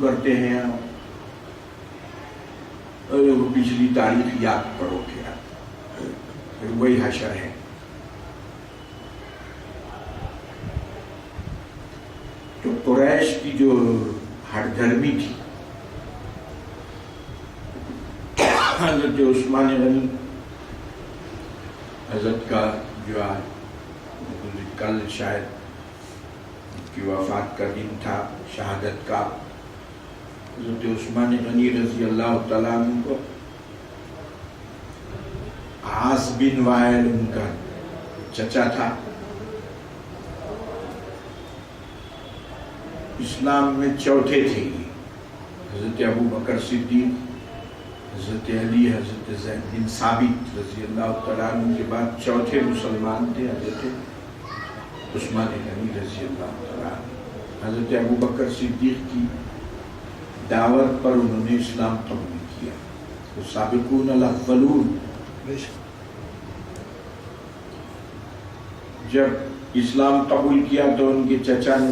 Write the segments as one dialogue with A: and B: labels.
A: کرتے ہیں اور وہ پچھلی تاریخ یاد کرو کیا، پھر وہی حشر ہے۔ تو قریش کی جو ہٹ دھرمی تھی، حضرت عثمان غنی حضرت کا جو کل شاید کی وفات کا دن تھا، شہادت کا، حضرت عثمان غنی رضی اللہ تعالیٰ عنہ کو عاص بن وائل ان کا چچا تھا۔ اسلام میں چوتھے تھے یہ، حضرت ابو بکر صدیق، حضرت علی، حضرت زید بن ثابت رضی اللہ تعالیٰ عنہ کے بعد چوتھے مسلمان تھے حضرت عثمان غنی رضی اللہ تعالیٰ عنہ۔ حضرت ابو بکر صدیق کی دعوت پر انہوں نے اسلام قبول کیا، وہ سابقون الاولون۔ جب اسلام قبول کیا تو ان کے چچا نے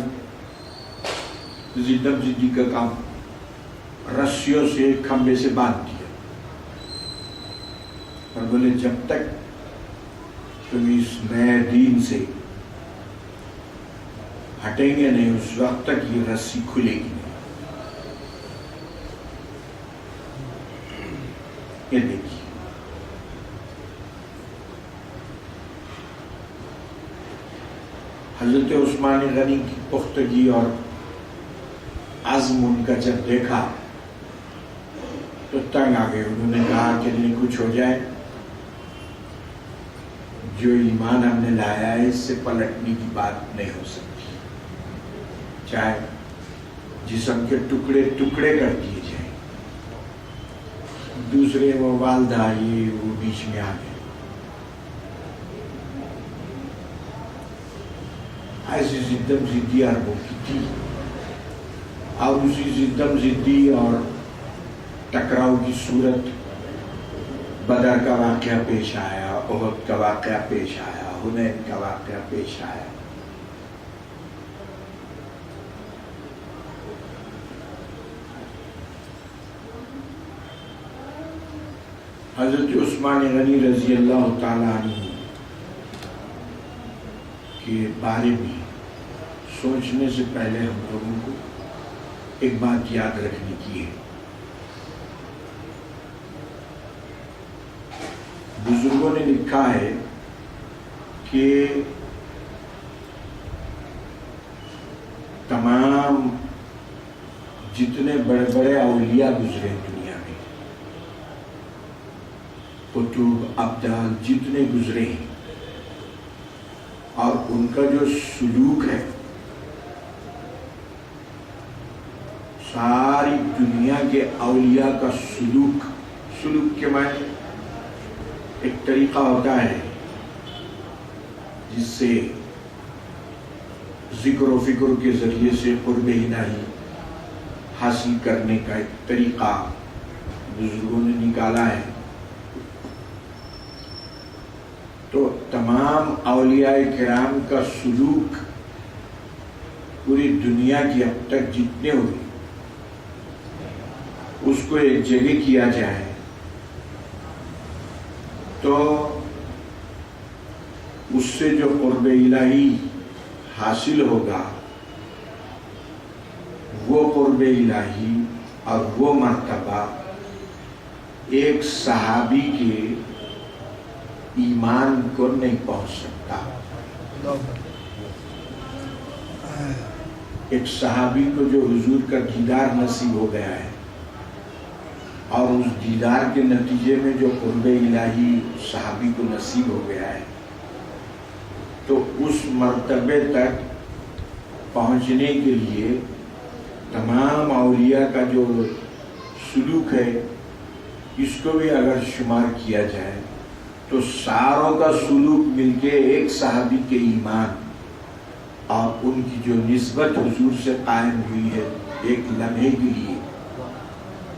A: زدم زدی کا کام رسیوں سے کھمبے سے باندھ دیا اور بولے جب تک تم اس نئے دین سے ہٹیں گے نہیں اس وقت تک یہ رسی کھلے گی نہیں۔ یہ دیکھیے حضرت عثمان غنی کی پختگی اور عزم ان کا جب دیکھا تو تنگ آ گئے۔ انہوں نے کہا کہ نہیں، کچھ ہو جائے، جو ایمان ہم نے لایا ہے اس سے پلٹنے کی بات نہیں ہو سکتی، چاہے جسم کے ٹکڑے ٹکڑے کر دیے جائیں۔ دوسرے وہ والدہ یہ وہ بیچ میں آ گئے۔ ایسی زدم زدی عربوں کی تھی، اور اسی زدم زدی اور ٹکراؤ کی صورت بدر کا واقعہ پیش آیا، احد کا واقعہ پیش آیا، حنین کا واقعہ پیش آیا۔ حضرت عثمان غنی رضی اللہ تعالیٰ عنہ کے بارے میں سوچنے سے پہلے ہم لوگوں کو ایک بات یاد رکھنے کی ہے۔ بزرگوں نے لکھا ہے کہ تمام جتنے بڑے بڑے اولیاء گزرے دنیا میں، قطب ابدال جتنے گزرے ہیں، اور ان کا جو سلوک ہے ساری دنیا کے اولیاء کا سلوک کے معنی ایک طریقہ ہوتا ہے جس سے ذکر و فکر کے ذریعے سے قرب الہی حاصل کرنے کا ایک طریقہ بزرگوں نے نکالا ہے۔ تو تمام اولیاء کرام کا سلوک پوری دنیا کی اب تک جتنے ہوئے اس کو ایک جگہ کیا جائے تو اس سے جو قرب الہی حاصل ہوگا وہ قرب الہی اور وہ مرتبہ ایک صحابی کے ایمان کو نہیں پہنچ سکتا۔ ایک صحابی کو جو حضور کا دیدار نصیب ہو گیا ہے اور اس دیدار کے نتیجے میں جو قرب الہی صحابی کو نصیب ہو گیا ہے، تو اس مرتبے تک پہنچنے کے لیے تمام اولیاء کا جو سلوک ہے اس کو بھی اگر شمار کیا جائے تو ساروں کا سلوک مل کے ایک صحابی کے ایمان اور ان کی جو نسبت حضور سے قائم ہوئی ہے ایک لمحے کے لیے،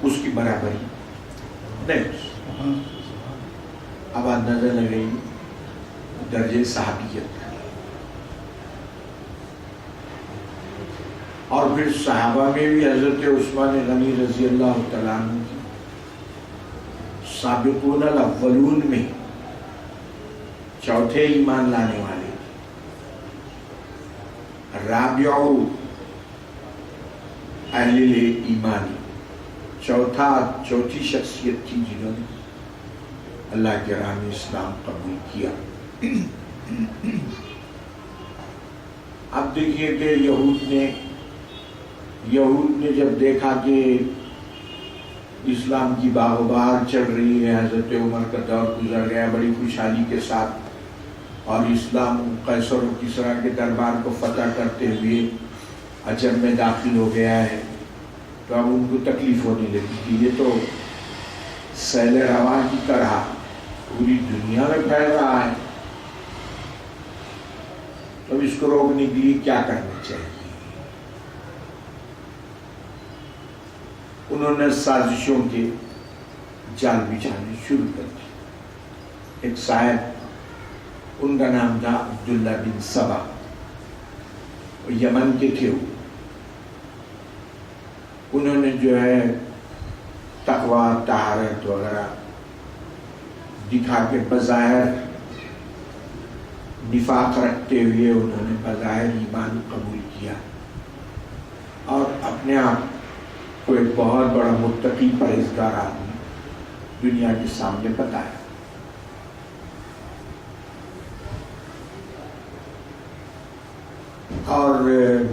A: اس کی برابری نہیں۔ اب اندازہ لگائی درجے صحابیت کا، اور پھر صحابہ میں بھی حضرت عثمان غنی رضی اللہ تعالیٰ عنہ کی سابقون الاولون میں چوتھے ایمان لانے والے، رابع اہل ایمانی، چوتھی شخصیت تھی جنہوں نے اللہ کے راہ میں اسلام قبول کیا۔ اب دیکھیے کہ یہود نے جب دیکھا کہ اسلام کی باغ و بہار چل رہی ہے، حضرت عمر کا دور گزر گیا بڑی خوشحالی کے ساتھ، اور اسلام قیصر و کسریٰ کے دربار کو فتح کرتے ہوئے عجم میں داخل ہو گیا ہے، تو اب ان کو تکلیف ہونے لگی کہ یہ تو سیل رواں کی طرح پوری دنیا میں پھیل رہا ہے، تو اس کو روکنے کے لیے کیا کرنا چاہیے۔ انہوں نے سازشوں کے جال بچھانے شروع کر دی۔ ایک صاحب، ان کا نام تھا عبداللہ بن سبا، یمن کے تھے، انہوں نے جو ہے تقوی طہارت وغیرہ دکھا کے بظاہر نفاق رکھتے ہوئے انہوں نے بظاہر ایمان قبول کیا اور اپنے آپ کو ایک بہت بڑا متقی پرہیزگار آدمی دنیا کے سامنے بتایا۔ اور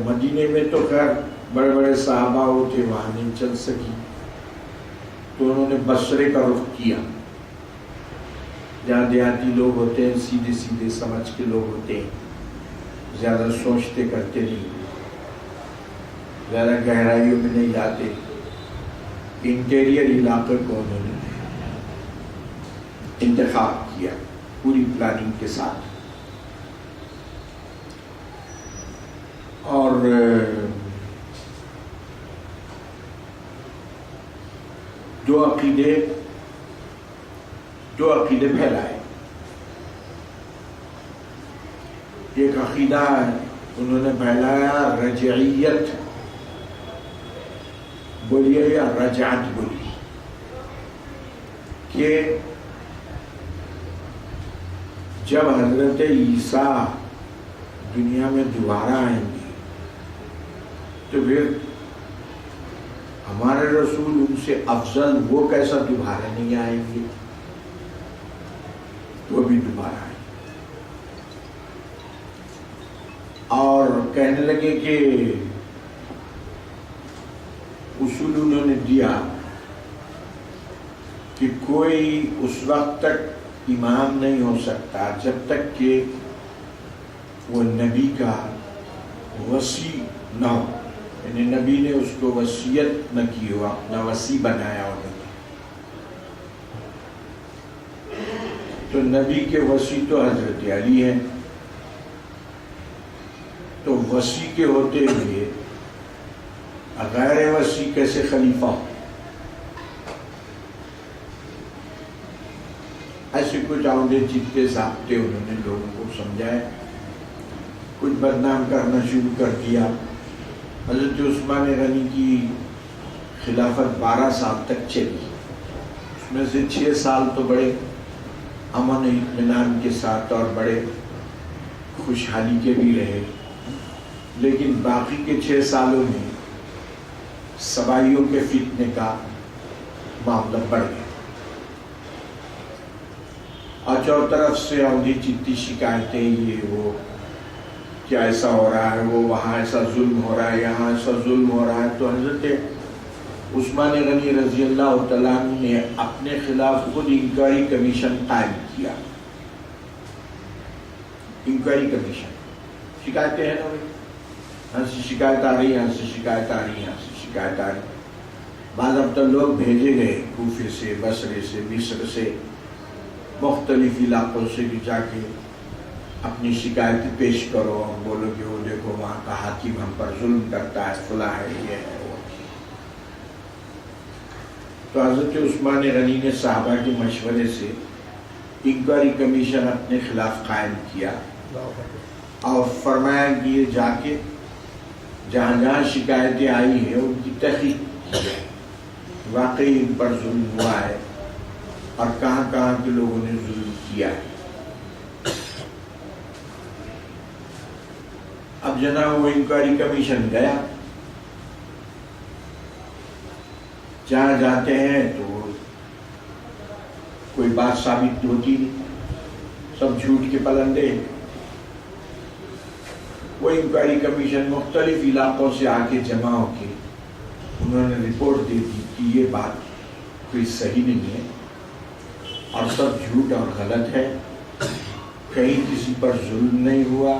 A: مدینے میں تو خیر بڑے بڑے صحابہ وہ تھے، وہاں نہیں چل سکی، تو انہوں نے بصرے کا رخ کیا، جہاں دیہاتی لوگ ہوتے ہیں، سیدھے سیدھے سمجھ کے لوگ ہوتے ہیں، زیادہ سوچتے کرتے نہیں، زیادہ گہرائیوں میں نہیں جاتے، انٹیریئر علاقے کو انہوں نے انتخاب کیا پوری پلاننگ کے ساتھ۔ اور دو عقیدے پھیلائے۔ ایک عقیدہ انہوں نے پھیلایا رجعیت بولیے یا رجعت بولیے، کہ جب حضرت عیسیٰ دنیا میں دوبارہ آئیں گے تو پھر ہمارے رسول ان سے افضل وہ کیسا دوبارہ نہیں آئیں گے، وہ بھی دوبارہ آئیں گے۔ اور کہنے لگے کہ اصول انہوں نے دیا کہ کوئی اس وقت تک امام نہیں ہو سکتا جب تک کہ وہ نبی کا وصی نہ ہو، یعنی نبی نے اس کو وصیت نہ کی ہو، اپنا وصی بنایا انہوں نے۔ تو نبی کے وصی تو حضرت علی ہیں، تو وصی کے ہوتے ہوئے غیر وصی کیسے خلیفہ ہو؟ ایسے کچھ عہدے جتنے ضابطے انہوں نے لوگوں کو سمجھائے، کچھ بدنام کرنا شروع کر دیا۔ حضرت عثمان غنی کی خلافت 12 سال تک چلی، اس میں سے 6 سال تو بڑے امن اطمینان کے ساتھ اور بڑے خوشحالی کے بھی رہے، لیکن باقی کے 6 سالوں میں سبائیوں کے فتنے کا معاملہ بڑھ گیا، اور چاروں طرف سے عہدی جتنی شکایتیں یہ وہ، کیا ایسا ہو رہا ہے، وہ وہاں ایسا ظلم ہو رہا ہے، یہاں ایسا ظلم ہو رہا ہے۔ تو حضرت عثمان غنی رضی اللہ تعالیٰ عنہ نے اپنے خلاف خود انکوائری کمیشن قائم کیا۔ انکوائری کمیشن، شکایتیں ہیں نا، یہاں سے شکایت آ رہی ہے، یہاں سے شکایت آ رہی ہے، یہاں سے شکایت آ رہی ہے۔ بعض اب تک لوگ بھیجے گئے کوفے سے، بصرے سے، مصر سے، مختلف علاقوں سے بھی جا کے اپنی شکایت پیش کرو، بولو کہ وہ دیکھو وہاں کا حاکم ہم پر ظلم کرتا ہے، فلاں ہے، یہ ہے وہ۔ تو حضرت عثمان غنی نے صحابہ کے مشورے سے انکوائری کمیشن اپنے خلاف قائم کیا اور فرمایا کہ یہ جا کے جہاں جہاں شکایتیں آئی ہیں ان کی تحقیق کی جائے، واقعی ان پر ظلم ہوا ہے اور کہاں کہاں کے لوگوں نے ظلم کیا ہے۔ اب جناب وہ انکوائری کمیشن گیا، جہاں جاتے ہیں تو کوئی بات ثابت ہوتی نہیں، سب جھوٹ کے پلندے ہیں۔ وہ انکوائری کمیشن مختلف علاقوں سے آ کے جمع ہو کے انہوں نے رپورٹ دے دی کہ یہ بات کوئی صحیح نہیں ہے اور سب جھوٹ اور غلط ہے، کہیں کسی پر ظلم نہیں ہوا،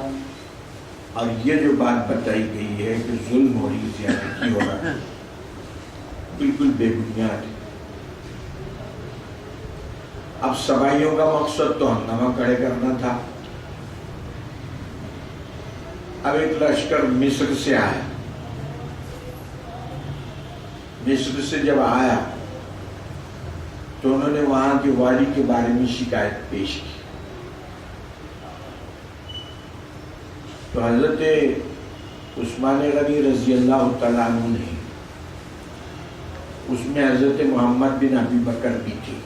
A: اور یہ جو بات بتائی گئی ہے کہ ظلم ہو رہی، زیادتی ہو رہا ہے، بالکل بے بنیاد ہے۔ اب سبائیوں کا مقصد تو ہنگامہ کھڑے کرنا تھا۔ اب ایک لشکر مصر سے آیا، مصر سے جب آیا تو انہوں نے وہاں کے والی کے بارے میں شکایت پیش کی، تو حضرت عثمان غنی رضی اللہ تعالیٰ عنہ نے، اس میں حضرت محمد بن ابی بکر بھی تھے،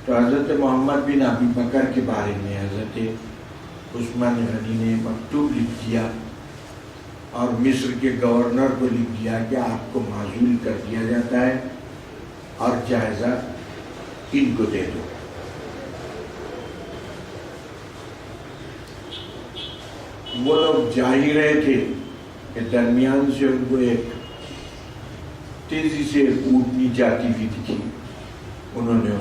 A: تو حضرت محمد بن ابی بکر کے بارے میں حضرت عثمان غنی نے مکتوب لکھ دیا اور مصر کے گورنر کو لکھ دیا کہ آپ کو معزول کر دیا جاتا ہے اور جائزہ ان کو دے دو۔ وہ لوگ جا ہی رہے تھے کہ درمیان سے ان کو ایک تیزی سے اونٹنی جاتی ہوئی دکھی، انہوں نے